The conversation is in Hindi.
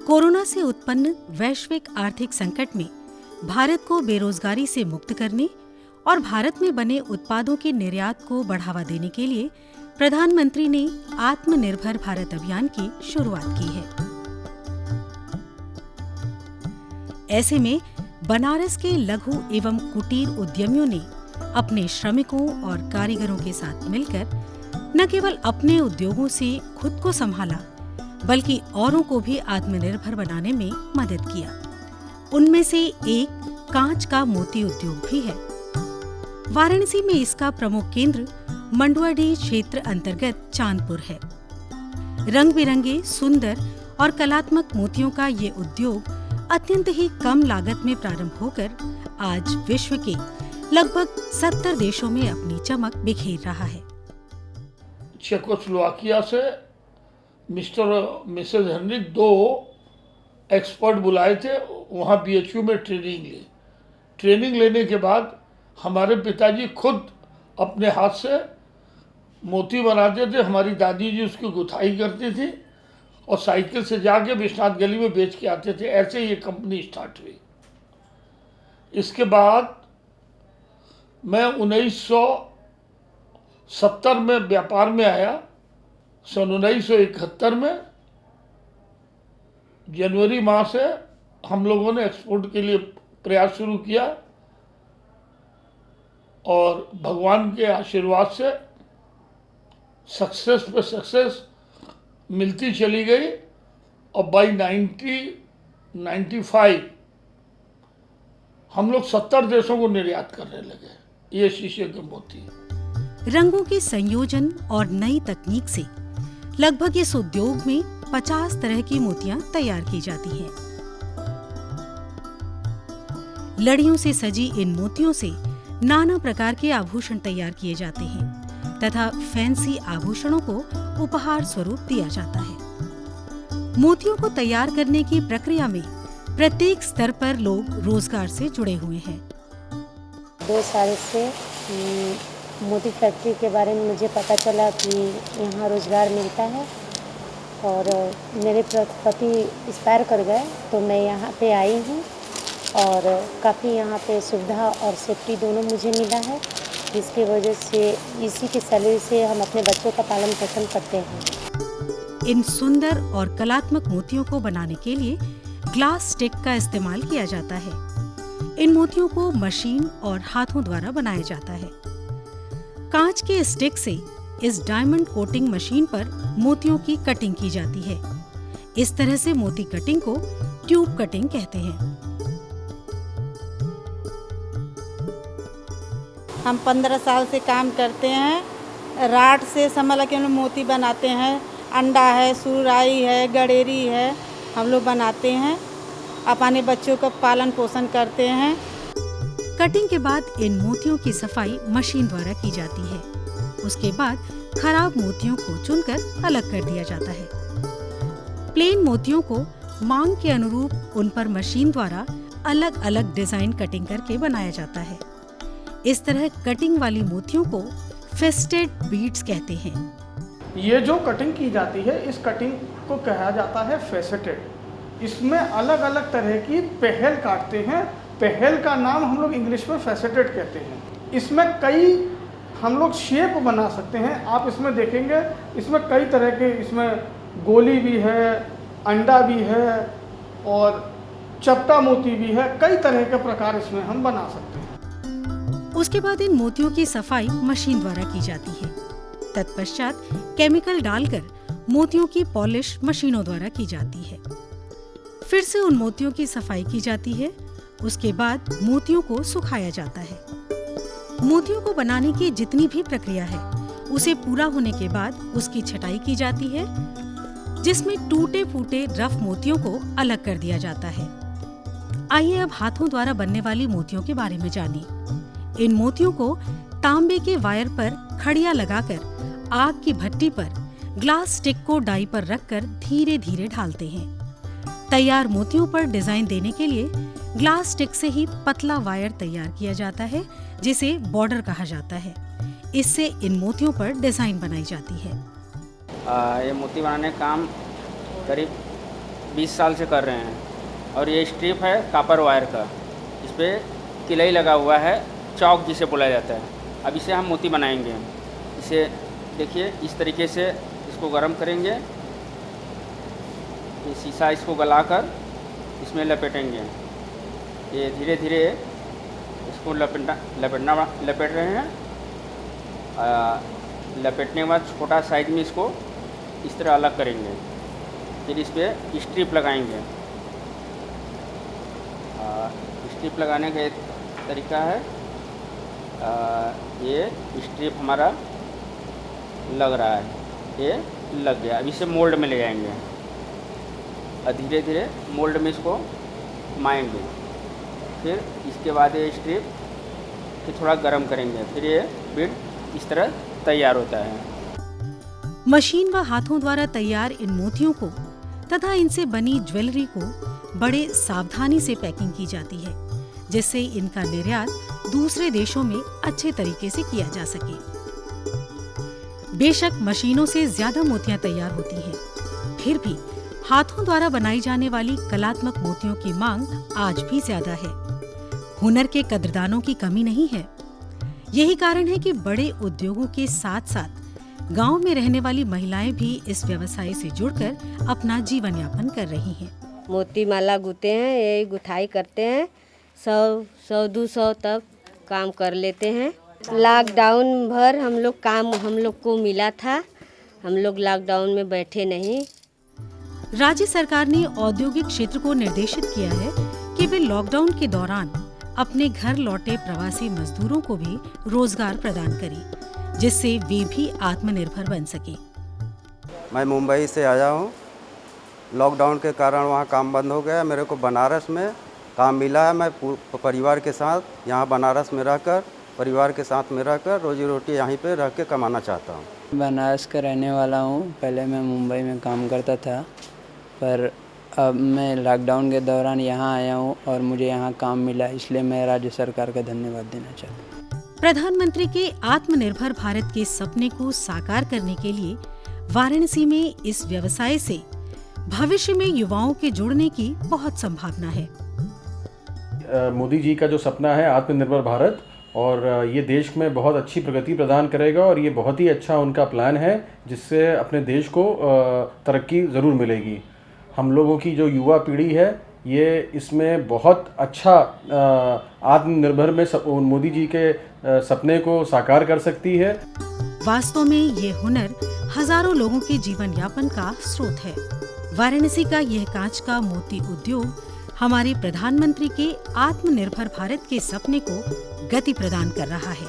कोरोना से उत्पन्न वैश्विक आर्थिक संकट में भारत को बेरोजगारी से मुक्त करने और भारत में बने उत्पादों के निर्यात को बढ़ावा देने के लिए प्रधानमंत्री ने आत्मनिर्भर भारत अभियान की शुरुआत की है। ऐसे में बनारस के लघु एवं कुटीर उद्यमियों ने अपने श्रमिकों और कारीगरों के साथ मिलकर न केवल अपने उद्योगों से खुद को संभाला, बल्कि औरों को भी आत्मनिर्भर बनाने में मदद किया। उनमें से एक कांच का मोती उद्योग भी है। वाराणसी में इसका प्रमुख केंद्र मंडुआडीह क्षेत्र अंतर्गत चांदपुर है। रंग बिरंगे, सुंदर और कलात्मक मोतियों का ये उद्योग अत्यंत ही कम लागत में प्रारंभ होकर आज विश्व के लगभग 70 देशों में अपनी चमक बिखेर रहा है। चेकोस्लोवाकिया से मिस्टर और मिसेज हेनरिक 2 एक्सपर्ट बुलाए थे, वहाँ BHU में ट्रेनिंग ली। ट्रेनिंग लेने के बाद हमारे पिताजी खुद अपने हाथ से मोती बनाते थे। हमारी दादी जी उसकी गुथाई करती थी और साइकिल से जाके विश्वनाथ गली में बेच के आते थे। ऐसे ये कंपनी स्टार्ट हुई। इसके बाद मैं 1970 में व्यापार में आया। सन 1971 में जनवरी माह से हम लोगों ने एक्सपोर्ट के लिए प्रयास शुरू किया और भगवान के आशीर्वाद से सक्सेस पे सक्सेस मिलती चली गई और बाई 1995 हम लोग 70 देशों को निर्यात करने लगे ये शीशे के मोती। रंगों के संयोजन और नई तकनीक से लगभग इस उद्योग में 50 तरह की मोतियां तैयार की जाती हैं। लड़ियों से सजी इन मोतियों से नाना प्रकार के आभूषण तैयार किए जाते हैं तथा फैंसी आभूषणों को उपहार स्वरूप दिया जाता है। मोतियों को तैयार करने की प्रक्रिया में प्रत्येक स्तर पर लोग रोजगार से जुड़े हुए हैं। 2 साल से मोती फैक्ट्री के बारे में मुझे पता चला कि यहाँ रोजगार मिलता है और मेरे पति एक्सपायर कर गए तो मैं यहाँ पे आई हूँ और काफ़ी यहाँ पे सुविधा और सेफ्टी दोनों मुझे मिला है, जिसकी वजह से इसी की सैलरी से हम अपने बच्चों का पालन पोषण करते हैं। इन सुंदर और कलात्मक मोतियों को बनाने के लिए ग्लास स्टिक का इस्तेमाल किया जाता है। इन मोतियों को मशीन और हाथों द्वारा बनाया जाता है। कांच के स्टिक से इस डायमंड कोटिंग मशीन पर मोतियों की कटिंग की जाती है। इस तरह से मोती कटिंग को ट्यूब कटिंग कहते हैं। हम 15 साल से काम करते हैं। राट से समझ के हम लोग मोती बनाते हैं। अंडा है, सुराई है, गडेरी है, हम लोग बनाते हैं। अपने बच्चों का पालन पोषण करते हैं। कटिंग के बाद इन मोतियों की सफाई मशीन द्वारा की जाती है। उसके बाद खराब मोतियों को चुनकर अलग कर दिया जाता है। प्लेन मोतियों को मांग के अनुरूप उन पर मशीन द्वारा अलग अलग डिजाइन कटिंग करके बनाया जाता है। इस तरह कटिंग वाली मोतियों को फेस्टेड बीड्स कहते हैं। ये जो कटिंग की जाती है इस कटिंग को कहा जाता है फेसेटेड। इसमें अलग अलग तरह की पहल काटते हैं। पहल का नाम हम लोग इंग्लिश में फेसेटेड कहते हैं। इसमें कई हम लोग शेप बना सकते हैं। आप इसमें देखेंगे इसमें कई तरह के, इसमें गोली भी है, अंडा भी है और चपटा मोती भी है। कई तरह के प्रकार इसमें हम बना सकते हैं। उसके बाद इन मोतियों की सफाई मशीन द्वारा की जाती है। तत्पश्चात केमिकल डालकर मोतियों की पॉलिश मशीनों द्वारा की जाती है। फिर से उन मोतियों की सफाई की जाती है। उसके बाद मोतियों को सुखाया जाता है। मोतियों को बनाने की जितनी भी प्रक्रिया है उसे पूरा होने के बाद उसकी छटाई की जाती है, जिसमें टूटे फूटे रफ मोतियों को अलग कर दिया जाता है। आइए अब हाथों द्वारा बनने वाली मोतियों के बारे में जानिए। इन मोतियों को तांबे के वायर पर खड़िया लगाकर आग की भट्टी पर ग्लास स्टिक को डाई पर रखकर धीरे धीरे ढालते हैं। तैयार मोतियों पर डिजाइन देने के लिए ग्लास स्टिक से ही पतला वायर तैयार किया जाता है, जिसे बॉर्डर कहा जाता है। इससे इन मोतियों पर डिजाइन बनाई जाती है। ये मोती बनाने का काम करीब 20 साल से कर रहे हैं। और ये स्ट्रिप है कॉपर वायर का, इस पर किलाई लगा हुआ है, चौक जिसे बोला जाता है। अब इसे हम मोती बनाएंगे। इसे देखिए इस तरीके से इसको गर्म करेंगे, ये शीशा इसको गलाकर इसमें लपेटेंगे। ये धीरे धीरे इसको लपेट रहे हैं। लपेटने के बाद छोटा साइज में इसको इस तरह अलग करेंगे, फिर इस पर स्ट्रिप लगाएंगे। स्ट्रिप लगाने का एक तरीका है, ये स्ट्रिप हमारा लग रहा है, ये लग गया। अब इसे मोल्ड में ले जाएंगे और धीरे धीरे मोल्ड में इसको घुमाएंगे। फिर इसके बाद ये स्ट्रिप फिर थोड़ा गर्म करेंगे, फिर ये बीड इस तरह तैयार होता है। मशीन व हाथों द्वारा तैयार इन मोतियों को तथा इनसे बनी ज्वेलरी को बड़े सावधानी से पैकिंग की जाती है, जिससे इनका निर्यात दूसरे देशों में अच्छे तरीके से किया जा सके। बेशक मशीनों से ज्यादा मोतियां तैयार होती हैं, फिर भी हाथों द्वारा बनाई जाने वाली कलात्मक मोतियों की मांग आज भी ज्यादा है। हुनर के कदरदानों की कमी नहीं है। यही कारण है कि बड़े उद्योगों के साथ साथ गांव में रहने वाली महिलाएं भी इस व्यवसाय से जुड़कर अपना जीवन यापन कर रही हैं। मोती माला गुते हैं, यही गुथाई करते हैं। 100-200 तक काम कर लेते हैं। लॉकडाउन भर हम लोग को मिला था, हम लोग लॉकडाउन में बैठे नहीं। राज्य सरकार ने औद्योगिक क्षेत्र को निर्देशित किया है कि वे लॉकडाउन के दौरान अपने घर लौटे प्रवासी मजदूरों को भी रोजगार प्रदान करें, जिससे वे भी आत्मनिर्भर बन सके। मैं मुंबई से आया हूँ। लॉकडाउन के कारण वहाँ काम बंद हो गया। मेरे को बनारस में काम मिला है। मैं परिवार के साथ यहाँ बनारस में रहकर, परिवार के साथ में रहकर रोजी रोटी यहीं पे रह के कमाना चाहता हूँ। बनारस का रहने वाला हूँ। पहले मैं मुंबई में काम करता था, पर अब मैं लॉकडाउन के दौरान यहाँ आया हूँ और मुझे यहाँ काम मिला, इसलिए मैं राज्य सरकार का धन्यवाद देना चाहता हूँ। प्रधानमंत्री के आत्मनिर्भर भारत के सपने को साकार करने के लिए वाराणसी में इस व्यवसाय से भविष्य में युवाओं के जुड़ने की बहुत संभावना है। मोदी जी का जो सपना है आत्मनिर्भर भारत, और ये देश में बहुत अच्छी प्रगति प्रदान करेगा, और ये बहुत ही अच्छा उनका प्लान है जिससे अपने देश को तरक्की ज़रूर मिलेगी। हम लोगों की जो युवा पीढ़ी है ये इसमें बहुत अच्छा आत्मनिर्भर में मोदी जी के सपने को साकार कर सकती है। वास्तव में ये हुनर हजारों लोगों के जीवन यापन का स्रोत है। वाराणसी का यह कांच का मोती उद्योग हमारे प्रधानमंत्री के आत्मनिर्भर भारत के सपने को गति प्रदान कर रहा है।